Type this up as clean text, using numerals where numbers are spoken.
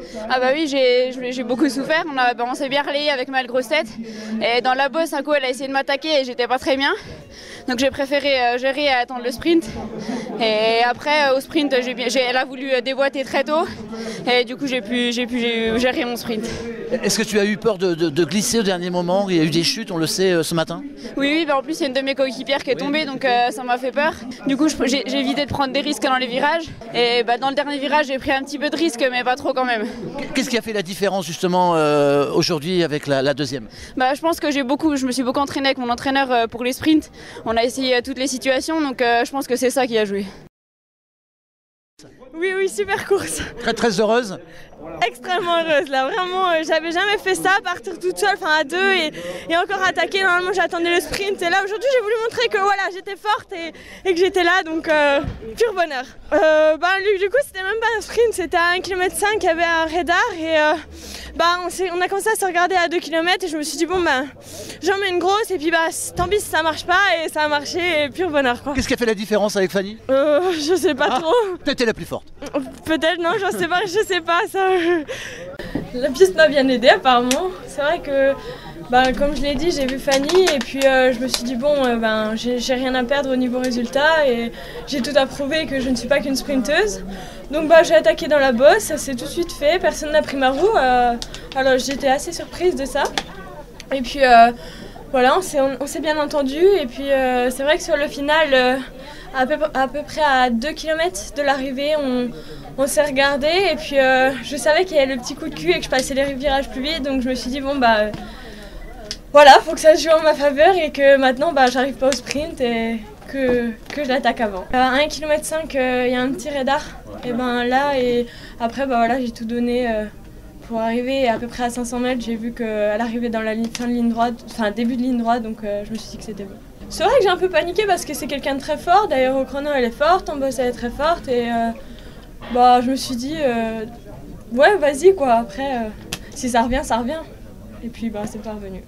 Ah bah oui, j'ai beaucoup souffert, on s'est bien relayé avec ma grosse tête. Et dans la bosse, un coup elle a essayé de m'attaquer et j'étais pas très bien. Donc j'ai préféré gérer et attendre le sprint. Et après au sprint, elle a voulu déboîter très tôt. Et du coup j'ai pu gérer mon sprint. Est-ce que tu as eu peur de glisser au dernier moment? Il y a eu des chutes, on le sait, ce matin. Oui, bah en plus il y a une de mes coéquipières qui est tombée, donc ça m'a fait peur. Du coup j'ai évité de prendre des risques dans les virages. Et bah, dans le dernier virage j'ai pris un petit peu de risque, mais pas trop quand même. Qu'est-ce qui a fait la différence justement aujourd'hui avec la deuxième? Bah, je pense que je me suis beaucoup entraîné avec mon entraîneur pour les sprints. On a essayé toutes les situations, donc je pense que c'est ça qui a joué. Oui, super course. Très heureuse? Extrêmement heureuse là, vraiment, j'avais jamais fait ça, partir toute seule, enfin à deux et encore attaquer. Normalement j'attendais le sprint et là aujourd'hui j'ai voulu montrer que voilà, j'étais forte et que j'étais là, donc pur bonheur. Du coup c'était même pas un sprint, c'était à 1,5 km, il y avait un radar et on a commencé à se regarder à 2 km et je me suis dit bon j'en mets une grosse et puis tant pis si ça marche pas, et ça a marché et pur bonheur quoi. Qu'est-ce qui a fait la différence avec Fanny? Je sais pas trop. T'étais la plus forte. Peut-être, non, je sais pas ça. La piste m'a bien aidée apparemment. C'est vrai que comme je l'ai dit, j'ai vu Fanny et puis je me suis dit j'ai rien à perdre au niveau résultat et j'ai tout à prouver que je ne suis pas qu'une sprinteuse. Donc j'ai attaqué dans la bosse, ça s'est tout de suite fait, personne n'a pris ma roue, alors j'étais assez surprise de ça. Et puis voilà, on s'est bien entendu et puis c'est vrai que sur le final, à peu près à 2 km de l'arrivée, on s'est regardé et puis je savais qu'il y avait le petit coup de cul et que je passais les virages plus vite, donc je me suis dit voilà, faut que ça se joue en ma faveur et que maintenant j'arrive pas au sprint et que je l'attaque avant. À 1,5 km, il y a un petit radar et après j'ai tout donné pour arriver à peu près à 500 mètres. J'ai vu qu'elle arrivait dans la fin de ligne droite, enfin début de ligne droite, donc je me suis dit que c'était bon. C'est vrai que j'ai un peu paniqué parce que c'est quelqu'un de très fort, d'ailleurs au chrono elle est forte, en bosse elle est très forte et je me suis dit ouais vas-y quoi, après si ça revient, et puis c'est pas revenu.